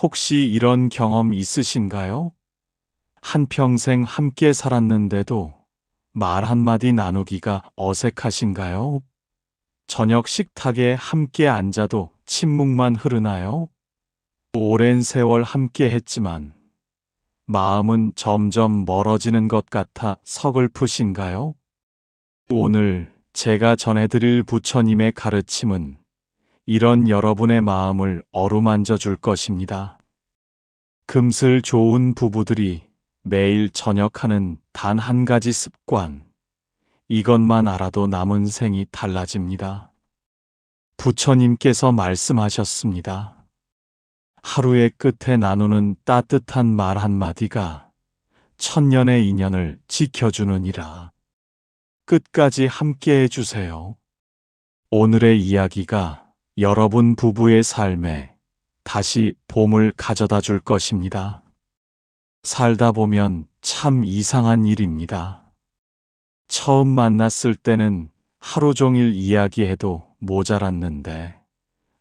혹시 이런 경험 있으신가요? 한평생 함께 살았는데도 말 한마디 나누기가 어색하신가요? 저녁 식탁에 함께 앉아도 침묵만 흐르나요? 오랜 세월 함께 했지만 마음은 점점 멀어지는 것 같아 서글프신가요? 오늘 제가 전해드릴 부처님의 가르침은 이런 여러분의 마음을 어루만져 줄 것입니다. 금슬 좋은 부부들이 매일 저녁하는 단 한 가지 습관, 이것만 알아도 남은 생이 달라집니다. 부처님께서 말씀하셨습니다. 하루의 끝에 나누는 따뜻한 말 한마디가 천년의 인연을 지켜주느니라. 끝까지 함께 해주세요. 오늘의 이야기가 여러분 부부의 삶에 다시 봄을 가져다 줄 것입니다. 살다 보면 참 이상한 일입니다. 처음 만났을 때는 하루 종일 이야기해도 모자랐는데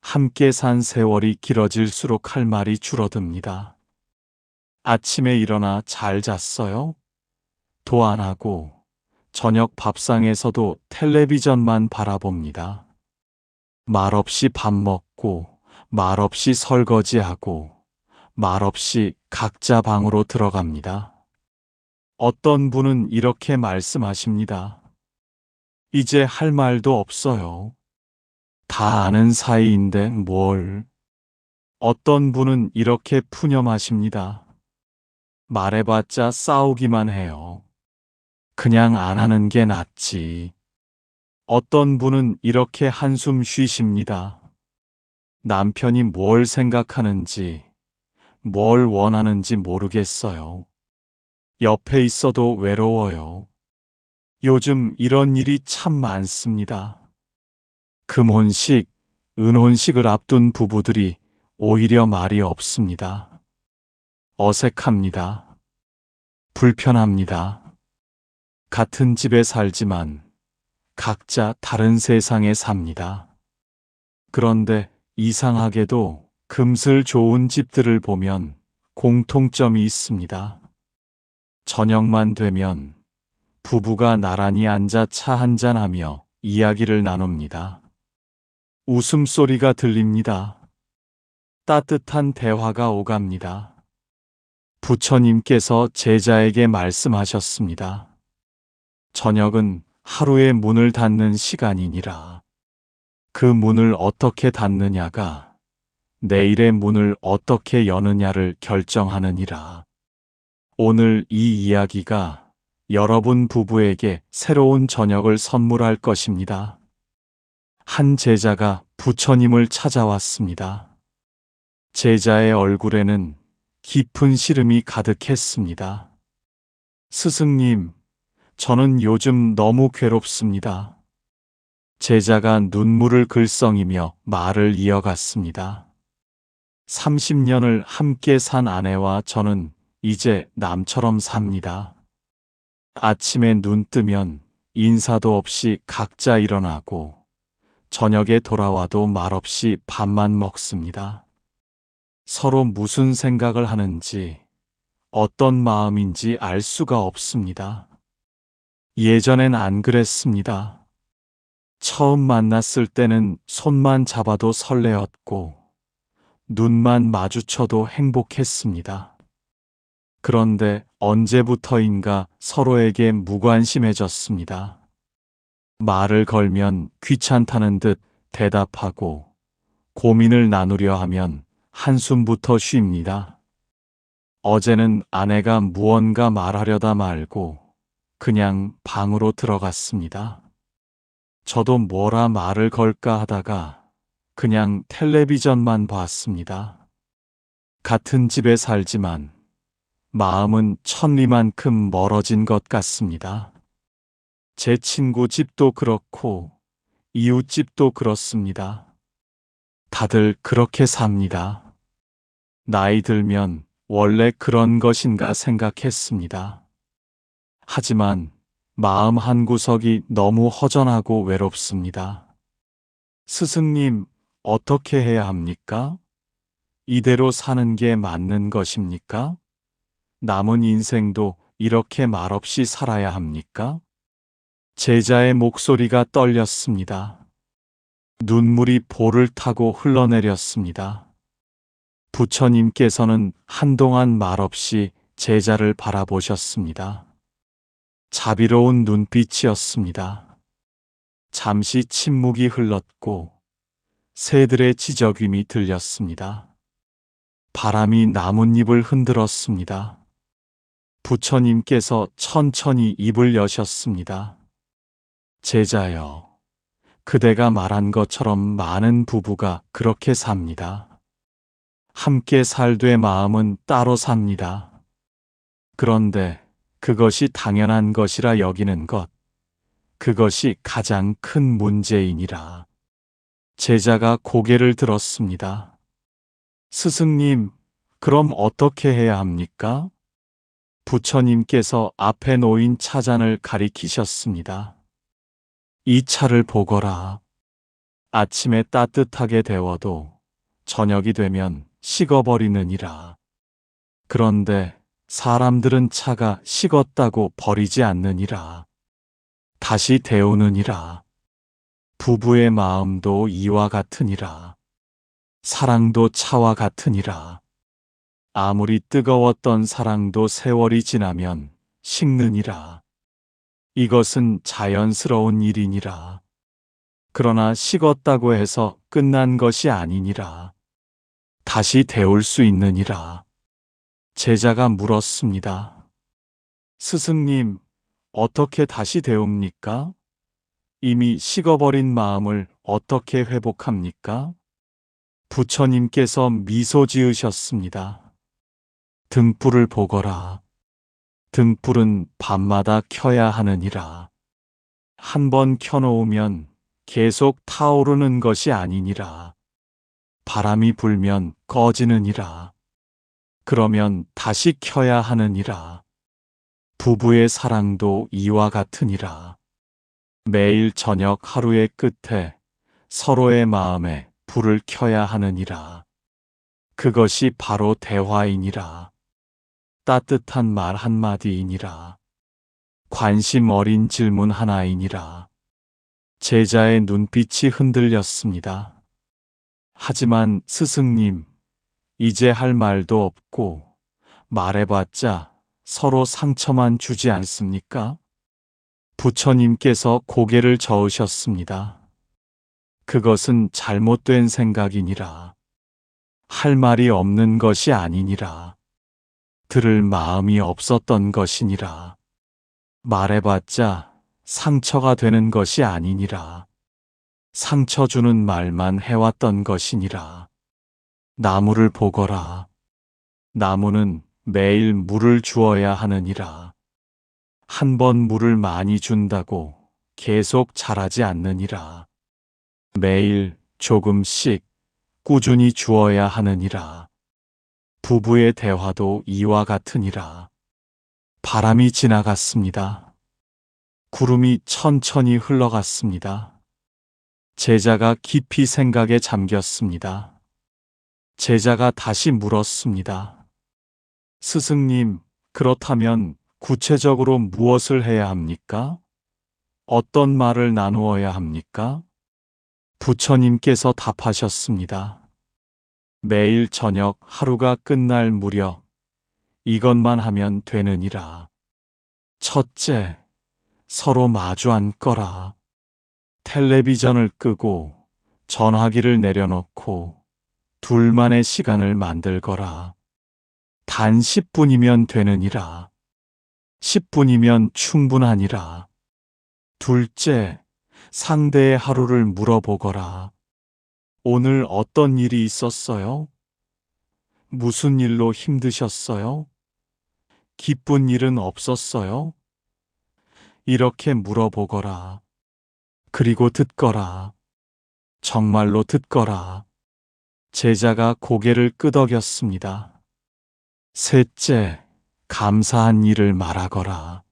함께 산 세월이 길어질수록 할 말이 줄어듭니다. 아침에 일어나 잘 잤어요? 도 안 하고 저녁 밥상에서도 텔레비전만 바라봅니다. 말없이 밥 먹고 말없이 설거지하고 말없이 각자 방으로 들어갑니다. 어떤 분은 이렇게 말씀하십니다. 이제 할 말도 없어요. 다 아는 사이인데 뭘. 어떤 분은 이렇게 푸념하십니다. 말해봤자 싸우기만 해요. 그냥 안 하는 게 낫지. 어떤 분은 이렇게 한숨 쉬십니다. 남편이 뭘 생각하는지, 뭘 원하는지 모르겠어요. 옆에 있어도 외로워요. 요즘 이런 일이 참 많습니다. 금혼식, 은혼식을 앞둔 부부들이 오히려 말이 없습니다. 어색합니다. 불편합니다. 같은 집에 살지만 각자 다른 세상에 삽니다. 그런데 이상하게도 금슬 좋은 집들을 보면 공통점이 있습니다. 저녁만 되면 부부가 나란히 앉아 차 한잔하며 이야기를 나눕니다. 웃음소리가 들립니다. 따뜻한 대화가 오갑니다. 부처님께서 제자에게 말씀하셨습니다. 저녁은 하루의 문을 닫는 시간이니라. 그 문을 어떻게 닫느냐가 내일의 문을 어떻게 여느냐를 결정하느니라. 오늘 이 이야기가 여러분 부부에게 새로운 저녁을 선물할 것입니다. 한 제자가 부처님을 찾아왔습니다. 제자의 얼굴에는 깊은 시름이 가득했습니다. 스승님, 저는 요즘 너무 괴롭습니다. 제자가 눈물을 글썽이며 말을 이어갔습니다. 30년을 함께 산 아내와 저는 이제 남처럼 삽니다. 아침에 눈 뜨면 인사도 없이 각자 일어나고 저녁에 돌아와도 말없이 밥만 먹습니다. 서로 무슨 생각을 하는지 어떤 마음인지 알 수가 없습니다. 예전엔 안 그랬습니다. 처음 만났을 때는 손만 잡아도 설레었고 눈만 마주쳐도 행복했습니다. 그런데 언제부터인가 서로에게 무관심해졌습니다. 말을 걸면 귀찮다는 듯 대답하고 고민을 나누려 하면 한숨부터 쉽니다. 어제는 아내가 무언가 말하려다 말고 그냥 방으로 들어갔습니다. 저도 뭐라 말을 걸까 하다가 그냥 텔레비전만 봤습니다. 같은 집에 살지만 마음은 천리만큼 멀어진 것 같습니다. 제 친구 집도 그렇고 이웃 집도 그렇습니다. 다들 그렇게 삽니다. 나이 들면 원래 그런 것인가 생각했습니다. 하지만 마음 한구석이 너무 허전하고 외롭습니다. 스승님, 어떻게 해야 합니까? 이대로 사는 게 맞는 것입니까? 남은 인생도 이렇게 말없이 살아야 합니까? 제자의 목소리가 떨렸습니다. 눈물이 볼을 타고 흘러내렸습니다. 부처님께서는 한동안 말없이 제자를 바라보셨습니다. 자비로운 눈빛이었습니다. 잠시 침묵이 흘렀고 새들의 지저귀이 들렸습니다. 바람이 나뭇잎을 흔들었습니다. 부처님께서 천천히 입을 여셨습니다. 제자여, 그대가 말한 것처럼 많은 부부가 그렇게 삽니다. 함께 살되 마음은 따로 삽니다. 그런데 그것이 당연한 것이라 여기는 것, 그것이 가장 큰 문제이니라. 제자가 고개를 들었습니다. 스승님, 그럼 어떻게 해야 합니까? 부처님께서 앞에 놓인 차잔을 가리키셨습니다. 이 차를 보거라. 아침에 따뜻하게 데워도 저녁이 되면 식어버리느니라. 그런데 사람들은 차가 식었다고 버리지 않느니라. 다시 데우느니라. 부부의 마음도 이와 같으니라. 사랑도 차와 같으니라. 아무리 뜨거웠던 사랑도 세월이 지나면 식느니라. 이것은 자연스러운 일이니라. 그러나 식었다고 해서 끝난 것이 아니니라. 다시 데울 수 있느니라. 제자가 물었습니다. 스승님, 어떻게 다시 데웁니까? 이미 식어버린 마음을 어떻게 회복합니까? 부처님께서 미소 지으셨습니다. 등불을 보거라. 등불은 밤마다 켜야 하느니라. 한 번 켜놓으면 계속 타오르는 것이 아니니라. 바람이 불면 꺼지느니라. 그러면 다시 켜야 하느니라. 부부의 사랑도 이와 같으니라. 매일 저녁 하루의 끝에 서로의 마음에 불을 켜야 하느니라. 그것이 바로 대화이니라. 따뜻한 말 한마디이니라. 관심 어린 질문 하나이니라. 제자의 눈빛이 흔들렸습니다. 하지만 스승님, 이제 할 말도 없고 말해봤자 서로 상처만 주지 않습니까? 부처님께서 고개를 저으셨습니다. 그것은 잘못된 생각이니라. 할 말이 없는 것이 아니니라. 들을 마음이 없었던 것이니라. 말해봤자 상처가 되는 것이 아니니라. 상처 주는 말만 해왔던 것이니라. 나무를 보거라. 나무는 매일 물을 주어야 하느니라. 한 번 물을 많이 준다고 계속 자라지 않느니라. 매일 조금씩 꾸준히 주어야 하느니라. 부부의 대화도 이와 같으니라. 바람이 지나갔습니다. 구름이 천천히 흘러갔습니다. 제자가 깊이 생각에 잠겼습니다. 제자가 다시 물었습니다. 스승님, 그렇다면 구체적으로 무엇을 해야 합니까? 어떤 말을 나누어야 합니까? 부처님께서 답하셨습니다. 매일 저녁 하루가 끝날 무렵 이것만 하면 되느니라. 첫째, 서로 마주 앉거라. 텔레비전을 끄고 전화기를 내려놓고 둘만의 시간을 만들거라. 단 10분이면 되느니라. 10분이면 충분하니라. 둘째, 상대의 하루를 물어보거라. 오늘 어떤 일이 있었어요? 무슨 일로 힘드셨어요? 기쁜 일은 없었어요? 이렇게 물어보거라. 그리고 듣거라. 정말로 듣거라. 제자가 고개를 끄덕였습니다. 셋째, 감사한 일을 말하거라.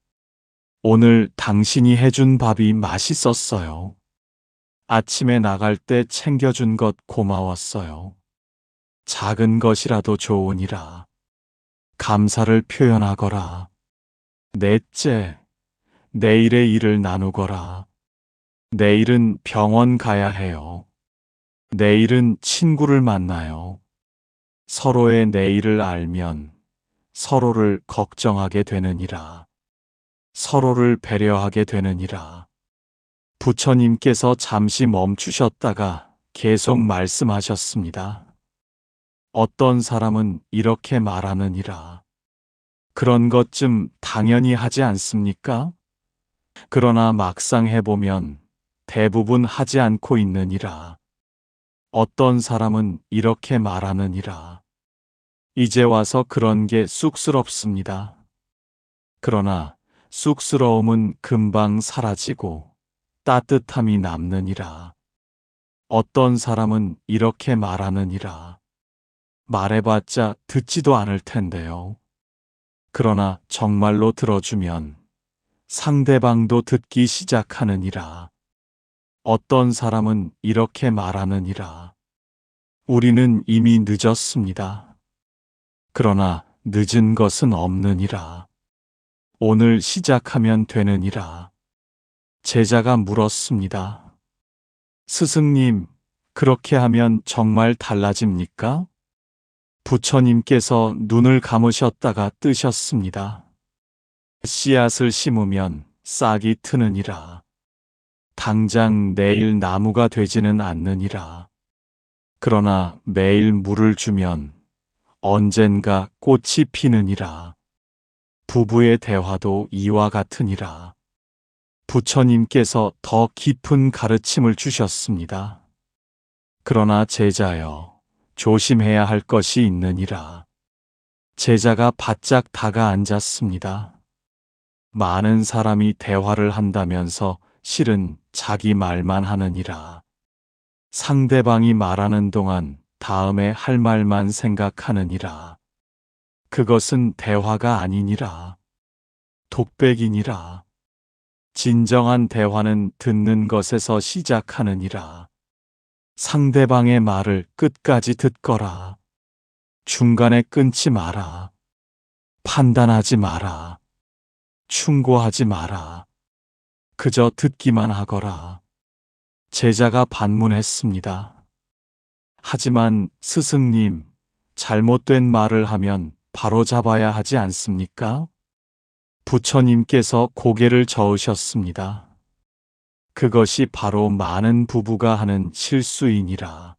오늘 당신이 해준 밥이 맛있었어요. 아침에 나갈 때 챙겨준 것 고마웠어요. 작은 것이라도 좋으니라. 감사를 표현하거라. 넷째, 내일의 일을 나누거라. 내일은 병원 가야 해요. 내일은 친구를 만나요. 서로의 내일을 알면 서로를 걱정하게 되느니라. 서로를 배려하게 되느니라. 부처님께서 잠시 멈추셨다가 계속 말씀하셨습니다. 어떤 사람은 이렇게 말하느니라. 그런 것 좀 당연히 하지 않습니까? 그러나 막상 해보면 대부분 하지 않고 있느니라. 어떤 사람은 이렇게 말하느니라. 이제 와서 그런 게 쑥스럽습니다. 그러나 쑥스러움은 금방 사라지고 따뜻함이 남느니라. 어떤 사람은 이렇게 말하느니라. 말해봤자 듣지도 않을 텐데요. 그러나 정말로 들어주면 상대방도 듣기 시작하느니라. 어떤 사람은 이렇게 말하느니라. 우리는 이미 늦었습니다. 그러나 늦은 것은 없느니라. 오늘 시작하면 되느니라. 제자가 물었습니다. 스승님, 그렇게 하면 정말 달라집니까? 부처님께서 눈을 감으셨다가 뜨셨습니다. 씨앗을 심으면 싹이 트느니라. 당장 내일 나무가 되지는 않느니라. 그러나 매일 물을 주면 언젠가 꽃이 피느니라. 부부의 대화도 이와 같으니라. 부처님께서 더 깊은 가르침을 주셨습니다. 그러나 제자여, 조심해야 할 것이 있느니라. 제자가 바짝 다가 앉았습니다. 많은 사람이 대화를 한다면서 실은 자기 말만 하느니라. 상대방이 말하는 동안 다음에 할 말만 생각하느니라. 그것은 대화가 아니니라. 독백이니라. 진정한 대화는 듣는 것에서 시작하느니라. 상대방의 말을 끝까지 듣거라. 중간에 끊지 마라. 판단하지 마라. 충고하지 마라. 그저 듣기만 하거라. 제자가 반문했습니다. 하지만 스승님, 잘못된 말을 하면 바로잡아야 하지 않습니까? 부처님께서 고개를 저으셨습니다. 그것이 바로 많은 부부가 하는 실수이니라.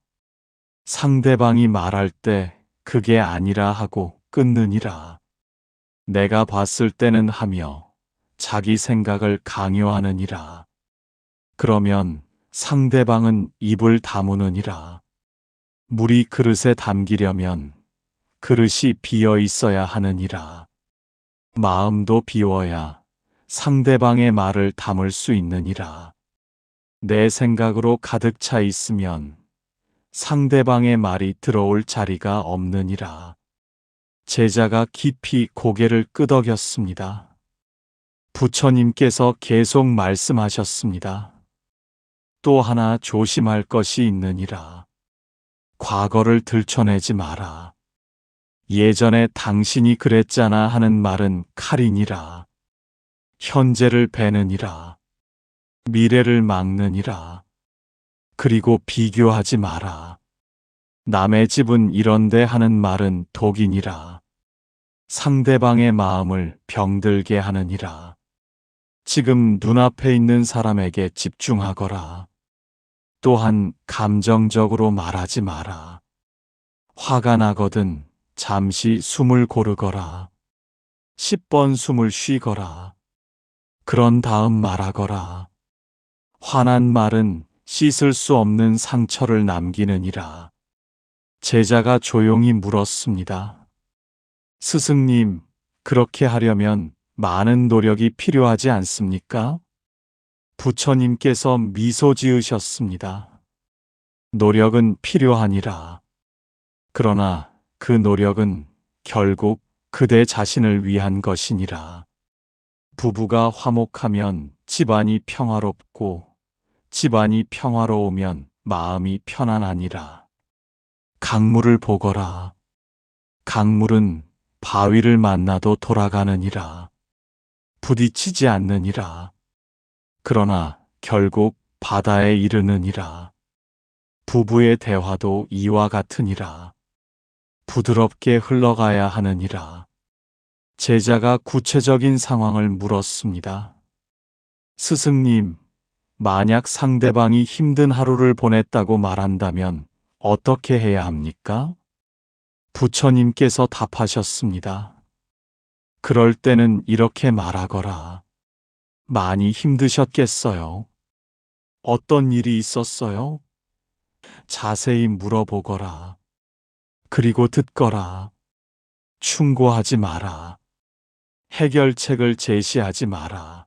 상대방이 말할 때 그게 아니라 하고 끊느니라. 내가 봤을 때는 하며 자기 생각을 강요하느니라. 그러면 상대방은 입을 다무느니라. 물이 그릇에 담기려면 그릇이 비어 있어야 하느니라. 마음도 비워야 상대방의 말을 담을 수 있느니라. 내 생각으로 가득 차 있으면 상대방의 말이 들어올 자리가 없느니라. 제자가 깊이 고개를 끄덕였습니다. 부처님께서 계속 말씀하셨습니다. 또 하나 조심할 것이 있느니라. 과거를 들춰내지 마라. 예전에 당신이 그랬잖아 하는 말은 칼이니라. 현재를 베느니라. 미래를 막느니라. 그리고 비교하지 마라. 남의 집은 이런데 하는 말은 독이니라. 상대방의 마음을 병들게 하느니라. 지금 눈앞에 있는 사람에게 집중하거라. 또한 감정적으로 말하지 마라. 화가 나거든 잠시 숨을 고르거라. 10번 숨을 쉬거라. 그런 다음 말하거라. 화난 말은 씻을 수 없는 상처를 남기느니라. 제자가 조용히 물었습니다. 스승님, 그렇게 하려면 많은 노력이 필요하지 않습니까? 부처님께서 미소 지으셨습니다. 노력은 필요하니라. 그러나 그 노력은 결국 그대 자신을 위한 것이니라. 부부가 화목하면 집안이 평화롭고 집안이 평화로우면 마음이 편안하니라. 강물을 보거라. 강물은 바위를 만나도 돌아가느니라. 부딪히지 않느니라. 그러나 결국 바다에 이르느니라. 부부의 대화도 이와 같으니라. 부드럽게 흘러가야 하느니라. 제자가 구체적인 상황을 물었습니다. 스승님, 만약 상대방이 힘든 하루를 보냈다고 말한다면 어떻게 해야 합니까? 부처님께서 답하셨습니다. 그럴 때는 이렇게 말하거라. 많이 힘드셨겠어요? 어떤 일이 있었어요? 자세히 물어보거라. 그리고 듣거라. 충고하지 마라. 해결책을 제시하지 마라.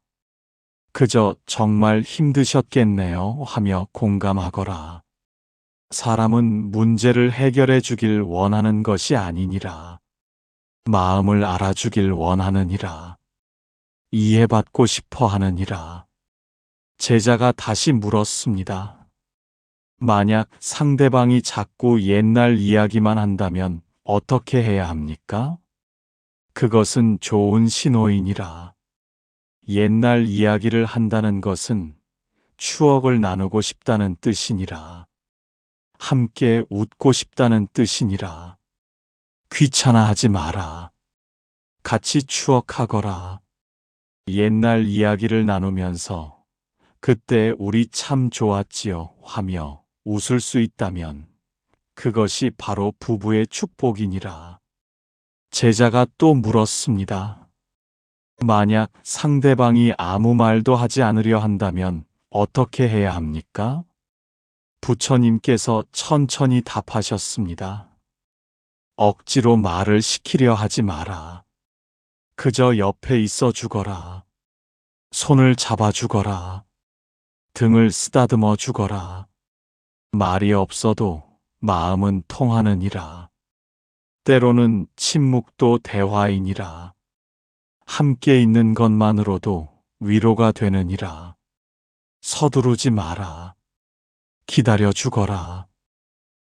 그저 정말 힘드셨겠네요 하며 공감하거라. 사람은 문제를 해결해 주길 원하는 것이 아니니라. 마음을 알아주길 원하느니라. 이해받고 싶어 하느니라. 제자가 다시 물었습니다. 만약 상대방이 자꾸 옛날 이야기만 한다면 어떻게 해야 합니까? 그것은 좋은 신호이니라. 옛날 이야기를 한다는 것은 추억을 나누고 싶다는 뜻이니라. 함께 웃고 싶다는 뜻이니라. 귀찮아하지 마라. 같이 추억하거라. 옛날 이야기를 나누면서 그때 우리 참 좋았지요 하며 웃을 수 있다면 그것이 바로 부부의 축복이니라. 제자가 또 물었습니다. 만약 상대방이 아무 말도 하지 않으려 한다면 어떻게 해야 합니까? 부처님께서 천천히 답하셨습니다. 억지로 말을 시키려 하지 마라. 그저 옆에 있어 주거라. 손을 잡아 주거라. 등을 쓰다듬어 주거라. 말이 없어도 마음은 통하느니라. 때로는 침묵도 대화이니라. 함께 있는 것만으로도 위로가 되느니라. 서두르지 마라. 기다려 주거라.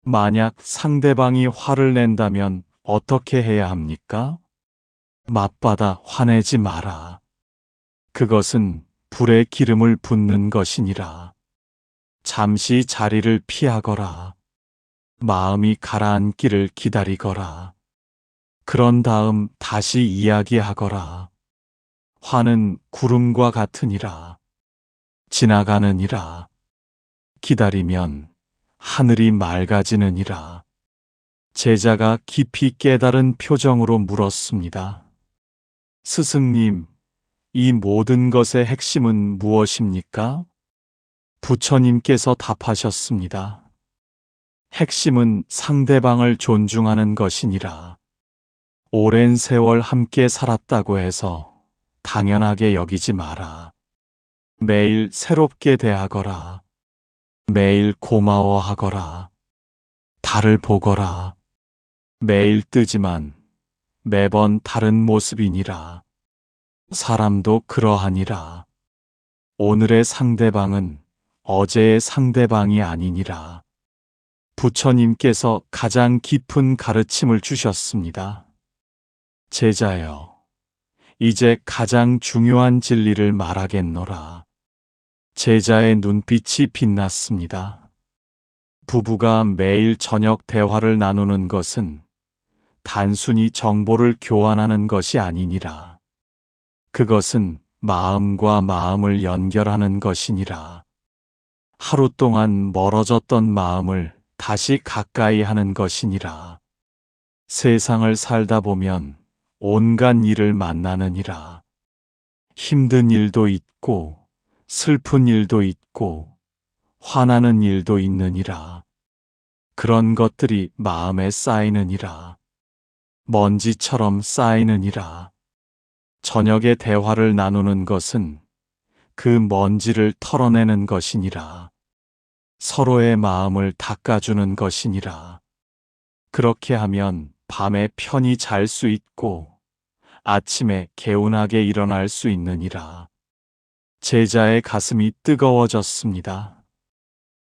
만약 상대방이 화를 낸다면 어떻게 해야 합니까? 맞받아 화내지 마라. 그것은 불에 기름을 붓는 것이니라. 잠시 자리를 피하거라. 마음이 가라앉기를 기다리거라. 그런 다음 다시 이야기하거라. 화는 구름과 같으니라. 지나가느니라. 기다리면 하늘이 맑아지느니라. 제자가 깊이 깨달은 표정으로 물었습니다. 스승님, 이 모든 것의 핵심은 무엇입니까? 부처님께서 답하셨습니다. 핵심은 상대방을 존중하는 것이니라. 오랜 세월 함께 살았다고 해서 당연하게 여기지 마라. 매일 새롭게 대하거라. 매일 고마워하거라. 달을 보거라. 매일 뜨지만 매번 다른 모습이니라. 사람도 그러하니라. 오늘의 상대방은 어제의 상대방이 아니니라. 부처님께서 가장 깊은 가르침을 주셨습니다. 제자여, 이제 가장 중요한 진리를 말하겠노라. 제자의 눈빛이 빛났습니다. 부부가 매일 저녁 대화를 나누는 것은 단순히 정보를 교환하는 것이 아니니라. 그것은 마음과 마음을 연결하는 것이니라. 하루 동안 멀어졌던 마음을 다시 가까이 하는 것이니라. 세상을 살다 보면 온갖 일을 만나느니라. 힘든 일도 있고 슬픈 일도 있고 화나는 일도 있느니라. 그런 것들이 마음에 쌓이느니라. 먼지처럼 쌓이느니라. 저녁에 대화를 나누는 것은 그 먼지를 털어내는 것이니라. 서로의 마음을 닦아주는 것이니라. 그렇게 하면 밤에 편히 잘 수 있고 아침에 개운하게 일어날 수 있느니라. 제자의 가슴이 뜨거워졌습니다.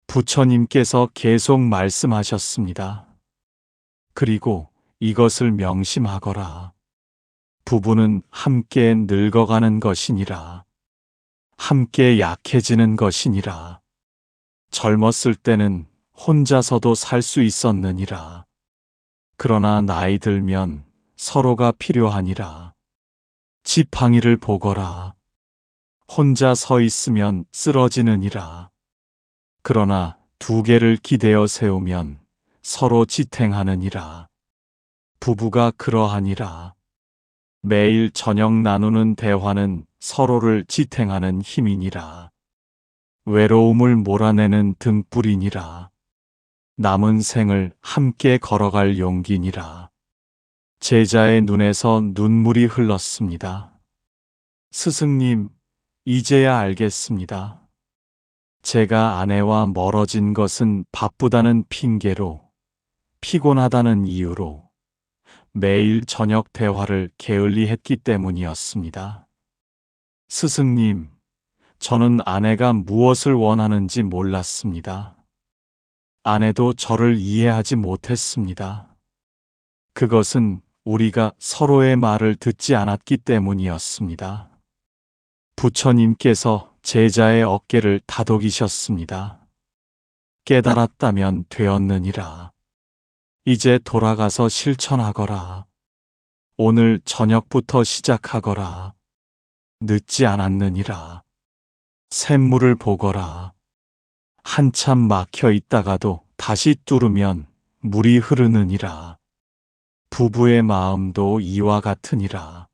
부처님께서 계속 말씀하셨습니다. 그리고 이것을 명심하거라. 부부는 함께 늙어가는 것이니라. 함께 약해지는 것이니라. 젊었을 때는 혼자서도 살 수 있었느니라. 그러나 나이 들면 서로가 필요하니라. 지팡이를 보거라. 혼자 서 있으면 쓰러지느니라. 그러나 두 개를 기대어 세우면 서로 지탱하느니라. 부부가 그러하니라. 매일 저녁 나누는 대화는 서로를 지탱하는 힘이니라. 외로움을 몰아내는 등불이니라. 남은 생을 함께 걸어갈 용기니라. 제자의 눈에서 눈물이 흘렀습니다. 스승님, 이제야 알겠습니다. 제가 아내와 멀어진 것은 바쁘다는 핑계로, 피곤하다는 이유로 매일 저녁 대화를 게을리했기 때문이었습니다. 스승님, 저는 아내가 무엇을 원하는지 몰랐습니다. 아내도 저를 이해하지 못했습니다. 그것은 우리가 서로의 말을 듣지 않았기 때문이었습니다. 부처님께서 제자의 어깨를 다독이셨습니다. 깨달았다면 되었느니라. 이제 돌아가서 실천하거라. 오늘 저녁부터 시작하거라. 늦지 않았느니라. 샘물을 보거라. 한참 막혀 있다가도 다시 뚫으면 물이 흐르느니라. 부부의 마음도 이와 같으니라.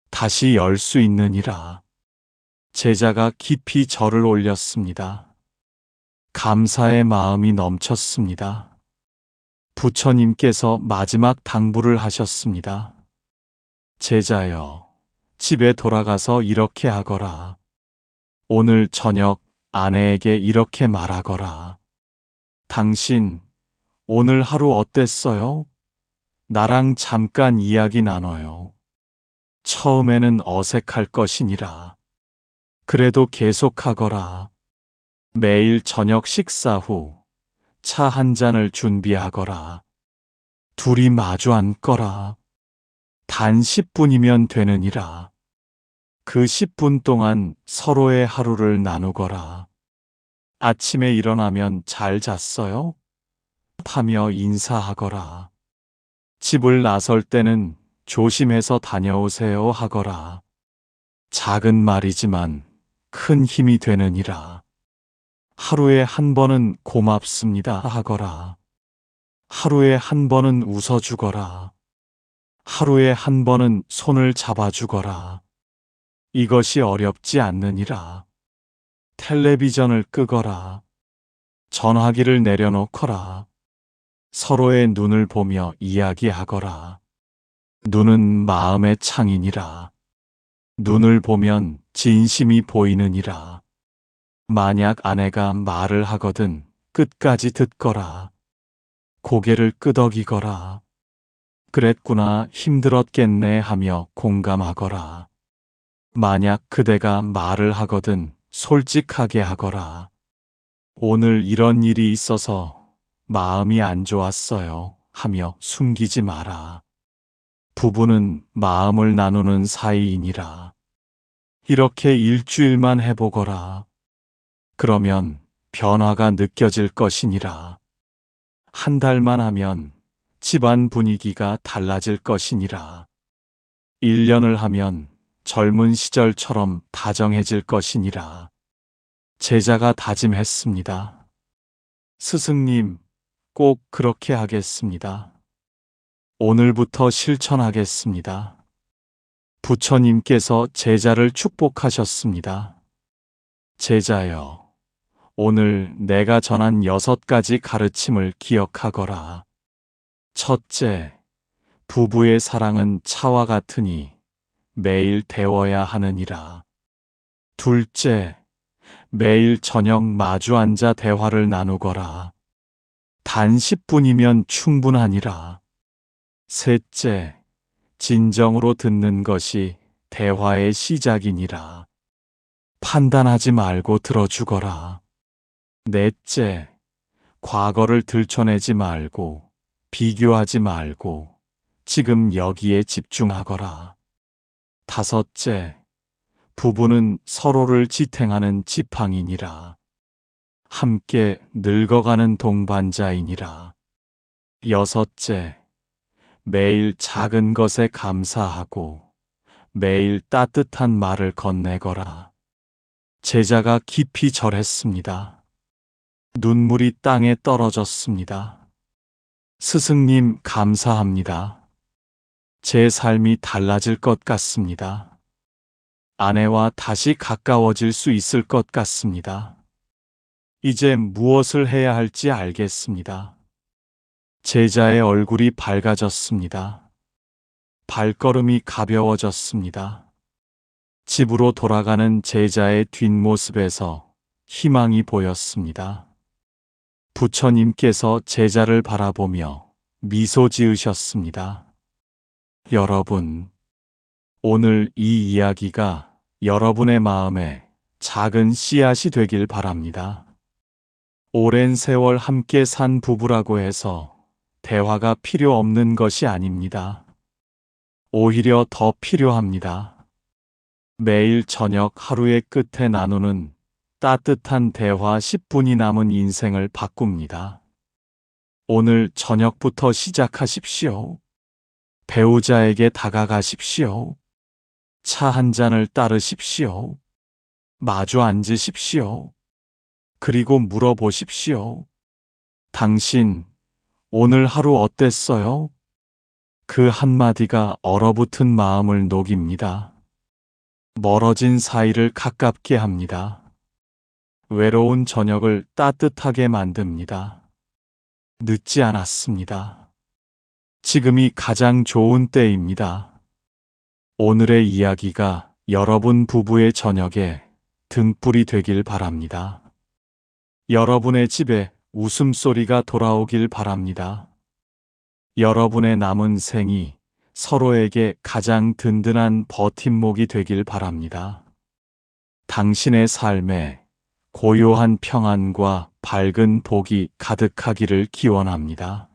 다시 열 수 있느니라. 제자가 깊이 절을 올렸습니다. 감사의 마음이 넘쳤습니다. 부처님께서 마지막 당부를 하셨습니다. 제자여, 집에 돌아가서 이렇게 하거라. 오늘 저녁 아내에게 이렇게 말하거라. 당신, 오늘 하루 어땠어요? 나랑 잠깐 이야기 나눠요. 처음에는 어색할 것이니라. 그래도 계속하거라. 매일 저녁 식사 후 차 한 잔을 준비하거라. 둘이 마주 앉거라. 단 10분이면 되느니라. 그 10분 동안 서로의 하루를 나누거라. 아침에 일어나면 잘 잤어요? 하며 인사하거라. 집을 나설 때는 조심해서 다녀오세요 하거라. 작은 말이지만 큰 힘이 되느니라. 하루에 한 번은 고맙습니다 하거라. 하루에 한 번은 웃어주거라. 하루에 한 번은 손을 잡아주거라. 이것이 어렵지 않느니라. 텔레비전을 끄거라. 전화기를 내려놓거라. 서로의 눈을 보며 이야기하거라. 눈은 마음의 창이니라. 눈을 보면 진심이 보이느니라. 만약 아내가 말을 하거든 끝까지 듣거라. 고개를 끄덕이거라. 그랬구나, 힘들었겠네 하며 공감하거라. 만약 그대가 말을 하거든 솔직하게 하거라. 오늘 이런 일이 있어서 마음이 안 좋았어요 하며 숨기지 마라. 부부는 마음을 나누는 사이이니라. 이렇게 일주일만 해보거라. 그러면 변화가 느껴질 것이니라. 한 달만 하면 집안 분위기가 달라질 것이니라. 1년을 하면 젊은 시절처럼 다정해질 것이니라. 제자가 다짐했습니다. 스승님, 꼭 그렇게 하겠습니다. 오늘부터 실천하겠습니다. 부처님께서 제자를 축복하셨습니다. 제자여, 오늘 내가 전한 6가지 가르침을 기억하거라. 첫째, 부부의 사랑은 차와 같으니 매일 데워야 하느니라. 둘째, 매일 저녁 마주 앉아 대화를 나누거라. 단 10분이면 충분하니라. 셋째, 진정으로 듣는 것이 대화의 시작이니라. 판단하지 말고 들어주거라. 넷째, 과거를 들춰내지 말고 비교하지 말고 지금 여기에 집중하거라. 다섯째, 부부는 서로를 지탱하는 지팡이니라. 함께 늙어가는 동반자이니라. 여섯째, 매일 작은 것에 감사하고 매일 따뜻한 말을 건네거라. 제자가 깊이 절했습니다. 눈물이 땅에 떨어졌습니다. 스승님, 감사합니다. 제 삶이 달라질 것 같습니다. 아내와 다시 가까워질 수 있을 것 같습니다. 이제 무엇을 해야 할지 알겠습니다. 제자의 얼굴이 밝아졌습니다. 발걸음이 가벼워졌습니다. 집으로 돌아가는 제자의 뒷모습에서 희망이 보였습니다. 부처님께서 제자를 바라보며 미소 지으셨습니다. 여러분, 오늘 이 이야기가 여러분의 마음에 작은 씨앗이 되길 바랍니다. 오랜 세월 함께 산 부부라고 해서 대화가 필요 없는 것이 아닙니다. 오히려 더 필요합니다. 매일 저녁 하루의 끝에 나누는 따뜻한 대화 10분이 남은 인생을 바꿉니다. 오늘 저녁부터 시작하십시오. 배우자에게 다가가십시오. 차 한 잔을 따르십시오. 마주 앉으십시오. 그리고 물어보십시오. 당신, 오늘 하루 어땠어요? 그 한마디가 얼어붙은 마음을 녹입니다. 멀어진 사이를 가깝게 합니다. 외로운 저녁을 따뜻하게 만듭니다. 늦지 않았습니다. 지금이 가장 좋은 때입니다. 오늘의 이야기가 여러분 부부의 저녁에 등불이 되길 바랍니다. 여러분의 집에 웃음소리가 돌아오길 바랍니다. 여러분의 남은 생이 서로에게 가장 든든한 버팀목이 되길 바랍니다. 당신의 삶에 고요한 평안과 밝은 복이 가득하기를 기원합니다.